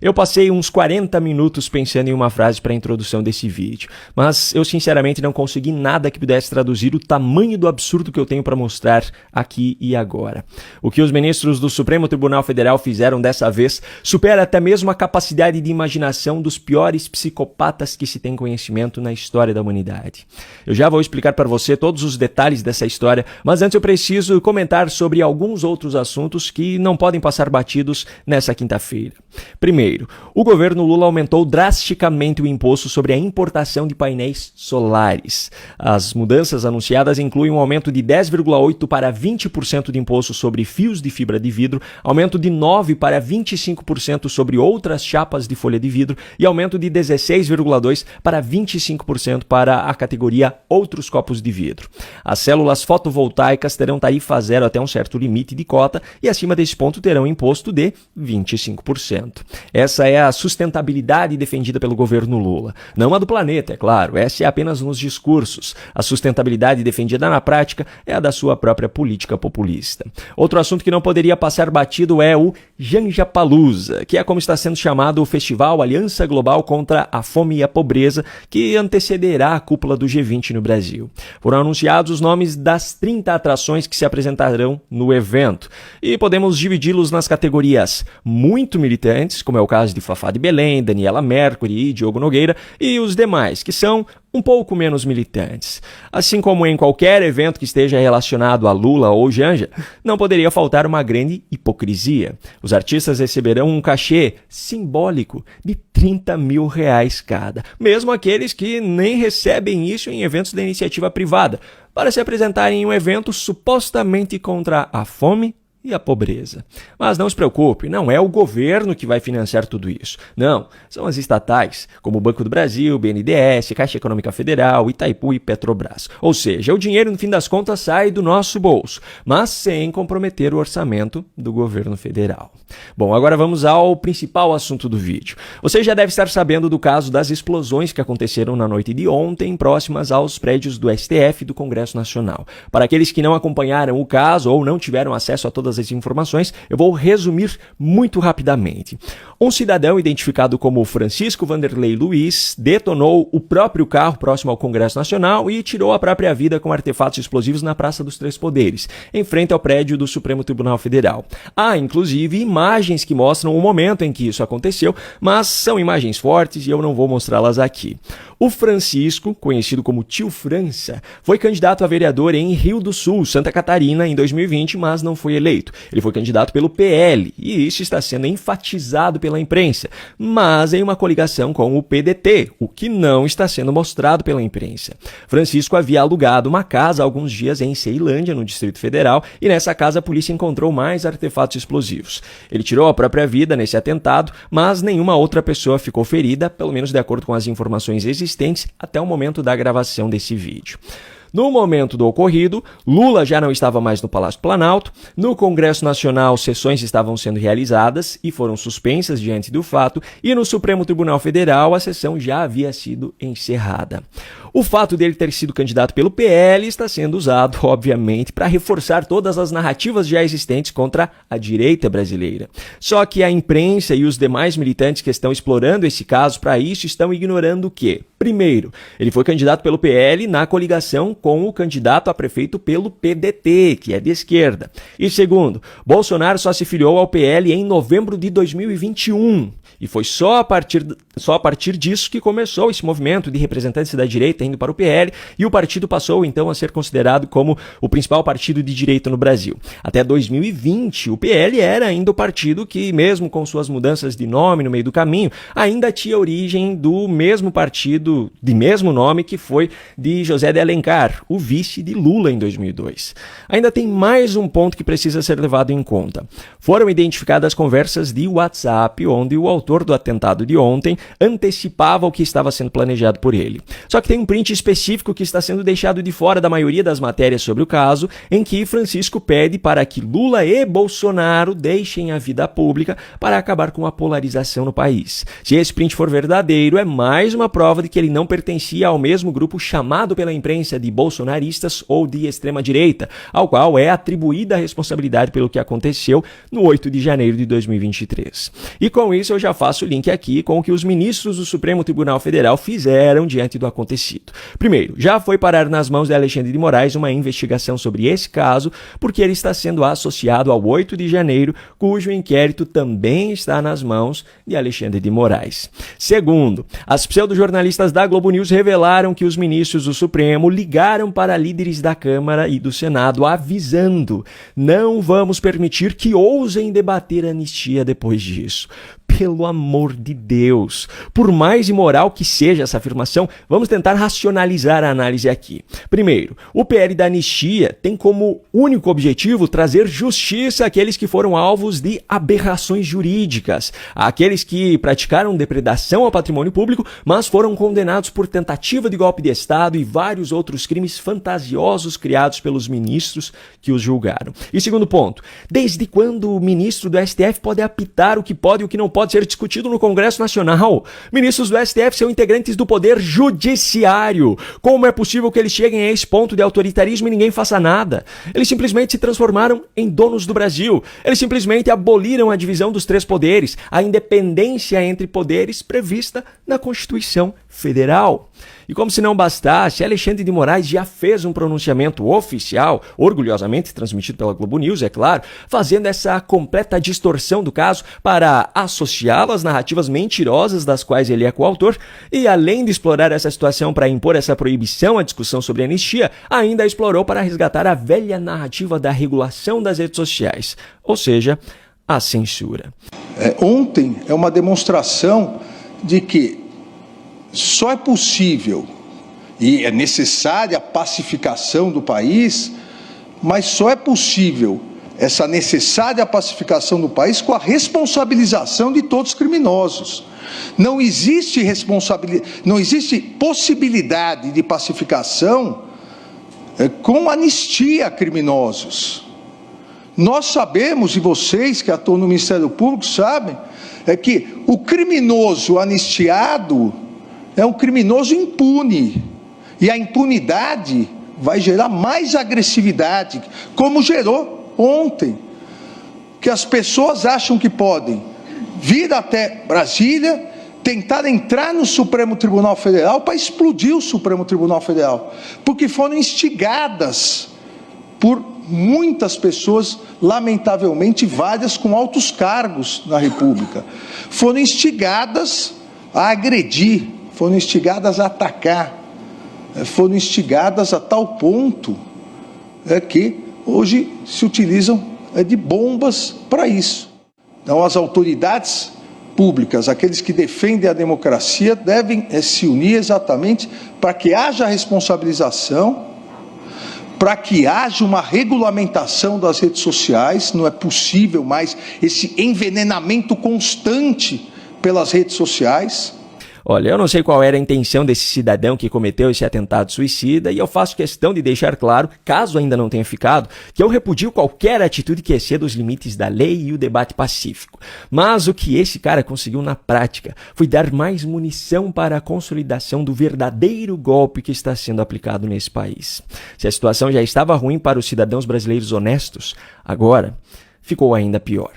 Eu passei uns 40 minutos pensando em uma frase para a introdução desse vídeo, mas eu sinceramente não consegui nada que pudesse traduzir o tamanho do absurdo que eu tenho para mostrar aqui e agora. O que os ministros do Supremo Tribunal Federal fizeram dessa vez supera até mesmo a capacidade de imaginação dos piores psicopatas que se tem conhecimento na história da humanidade. Eu já vou explicar para você todos os detalhes dessa história, mas antes eu preciso comentar sobre alguns outros assuntos que não podem passar batidos nessa quinta-feira. Primeiro, o governo Lula aumentou drasticamente o imposto sobre a importação de painéis solares. As mudanças anunciadas incluem um aumento de 10,8% para 20% de imposto sobre fios de fibra de vidro, aumento de 9% para 25% sobre outras chapas de folha de vidro e aumento de 16,2% para 25% para a categoria outros copos de vidro. As células fotovoltaicas terão tarifa zero até um certo limite de cota e acima desse ponto terão imposto de 25%. Essa é a sustentabilidade defendida pelo governo Lula. Não a do planeta, é claro, essa é apenas nos discursos. A sustentabilidade defendida na prática é a da sua própria política populista. Outro assunto que não poderia passar batido é o Janjapalooza, que é como está sendo chamado o Festival Aliança Global contra a Fome e a Pobreza, que antecederá a cúpula do G20 no Brasil. Foram anunciados os nomes das 30 atrações que se apresentarão no evento, e podemos dividi-los nas categorias muito militantes, como é o caso de Fafá de Belém, Daniela Mercury e Diogo Nogueira, e os demais, que são um pouco menos militantes. Assim como em qualquer evento que esteja relacionado a Lula ou Janja, não poderia faltar uma grande hipocrisia. Os artistas receberão um cachê simbólico de R$30 mil cada, mesmo aqueles que nem recebem isso em eventos da iniciativa privada, para se apresentarem em um evento supostamente contra a fome e a pobreza. Mas não se preocupe, não é o governo que vai financiar tudo isso. Não, são as estatais, como o Banco do Brasil, BNDES, Caixa Econômica Federal, Itaipu e Petrobras. Ou seja, o dinheiro, no fim das contas, sai do nosso bolso, mas sem comprometer o orçamento do governo federal. Bom, agora vamos ao principal assunto do vídeo. Você já deve estar sabendo do caso das explosões que aconteceram na noite de ontem, próximas aos prédios do STF e do Congresso Nacional. Para aqueles que não acompanharam o caso ou não tiveram acesso a todas as informações, eu vou resumir muito rapidamente. Um cidadão identificado como Francisco Vanderlei Luiz detonou o próprio carro próximo ao Congresso Nacional e tirou a própria vida com artefatos explosivos na Praça dos Três Poderes, em frente ao prédio do Supremo Tribunal Federal. Há, inclusive, imagens que mostram o momento em que isso aconteceu, mas são imagens fortes e eu não vou mostrá-las aqui. O Francisco, conhecido como Tio França, foi candidato a vereador em Rio do Sul, Santa Catarina, em 2020, mas não foi eleito. Ele foi candidato pelo PL, e isso está sendo enfatizado pela imprensa, mas em uma coligação com o PDT, o que não está sendo mostrado pela imprensa. Francisco havia alugado uma casa há alguns dias em Ceilândia, no Distrito Federal, e nessa casa a polícia encontrou mais artefatos explosivos. Ele tirou a própria vida nesse atentado, mas nenhuma outra pessoa ficou ferida, pelo menos de acordo com as informações existentes até o momento da gravação desse vídeo. No momento do ocorrido, Lula já não estava mais no Palácio Planalto, no Congresso Nacional sessões estavam sendo realizadas e foram suspensas diante do fato, e no Supremo Tribunal Federal a sessão já havia sido encerrada. O fato dele ter sido candidato pelo PL está sendo usado, obviamente, para reforçar todas as narrativas já existentes contra a direita brasileira. Só que a imprensa e os demais militantes que estão explorando esse caso para isso estão ignorando o quê? Primeiro, ele foi candidato pelo PL na coligação com o candidato a prefeito pelo PDT, que é de esquerda. E segundo, Bolsonaro só se filiou ao PL em novembro de 2021. E foi só a partir disso que começou esse movimento de representantes da direita indo para o PL, e o partido passou então a ser considerado como o principal partido de direita no Brasil. Até 2020, o PL era ainda o partido que, mesmo com suas mudanças de nome no meio do caminho, ainda tinha origem do mesmo partido, de mesmo nome, que foi de José de Alencar, o vice de Lula em 2002. Ainda tem mais um ponto que precisa ser levado em conta. Foram identificadas conversas de WhatsApp, onde o autor do atentado de ontem antecipava o que estava sendo planejado por ele. Só que tem um print específico que está sendo deixado de fora da maioria das matérias sobre o caso, em que Francisco pede para que Lula e Bolsonaro deixem a vida pública para acabar com a polarização no país. Se esse print for verdadeiro, é mais uma prova de que ele não pertencia ao mesmo grupo chamado pela imprensa de bolsonaristas ou de extrema-direita, ao qual é atribuída a responsabilidade pelo que aconteceu no 8 de janeiro de 2023. E com isso eu já faço o link aqui com o que os ministros do Supremo Tribunal Federal fizeram diante do acontecido. Primeiro, já foi parar nas mãos de Alexandre de Moraes uma investigação sobre esse caso, porque ele está sendo associado ao 8 de janeiro, cujo inquérito também está nas mãos de Alexandre de Moraes. Segundo, as pseudojornalistas da Globo News revelaram que os ministros do Supremo ligaram para líderes da Câmara e do Senado avisando: não vamos permitir que ousem debater a anistia depois disso. Pelo amor de Deus, por mais imoral que seja essa afirmação, vamos tentar racionalizar a análise aqui. Primeiro, o PL da anistia tem como único objetivo trazer justiça àqueles que foram alvos de aberrações jurídicas, àqueles que praticaram depredação ao patrimônio público, mas foram condenados por tentativa de golpe de Estado e vários outros crimes fantasiosos criados pelos ministros que os julgaram. E segundo ponto, desde quando o ministro do STF pode apitar o que pode e o que não pode ser discutido no Congresso Nacional? Ministros do STF são integrantes do Poder Judiciário. Como é possível que eles cheguem a esse ponto de autoritarismo e ninguém faça nada? Eles simplesmente se transformaram em donos do Brasil. Eles simplesmente aboliram a divisão dos três poderes, a independência entre poderes prevista na Constituição Federal. E como se não bastasse, Alexandre de Moraes já fez um pronunciamento oficial, orgulhosamente transmitido pela Globo News, é claro, fazendo essa completa distorção do caso para associá-lo às narrativas mentirosas das quais ele é coautor, e além de explorar essa situação para impor essa proibição à discussão sobre anistia, ainda a explorou para resgatar a velha narrativa da regulação das redes sociais, ou seja, a censura. Ontem é uma demonstração de que só é possível e é necessária a pacificação do país, mas só é possível essa necessária pacificação do país com a responsabilização de todos os criminosos. Não existe possibilidade de pacificação com anistia a criminosos. Nós sabemos, e vocês que atuam no Ministério Público sabem, que o criminoso anistiado é um criminoso impune, e a impunidade vai gerar mais agressividade, como gerou ontem, que as pessoas acham que podem vir até Brasília, tentar entrar no Supremo Tribunal Federal para explodir o Supremo Tribunal Federal, porque foram instigadas por muitas pessoas, lamentavelmente várias com altos cargos na República, foram instigadas a agredir, foram instigadas a atacar, foram instigadas a tal ponto que hoje se utilizam de bombas para isso. Então as autoridades públicas, aqueles que defendem a democracia, devem se unir exatamente para que haja responsabilização, para que haja uma regulamentação das redes sociais. Não é possível mais esse envenenamento constante pelas redes sociais. Olha, eu não sei qual era a intenção desse cidadão que cometeu esse atentado suicida, e eu faço questão de deixar claro, caso ainda não tenha ficado, que eu repudio qualquer atitude que exceda os limites da lei e o debate pacífico. Mas o que esse cara conseguiu na prática foi dar mais munição para a consolidação do verdadeiro golpe que está sendo aplicado nesse país. Se a situação já estava ruim para os cidadãos brasileiros honestos, agora ficou ainda pior.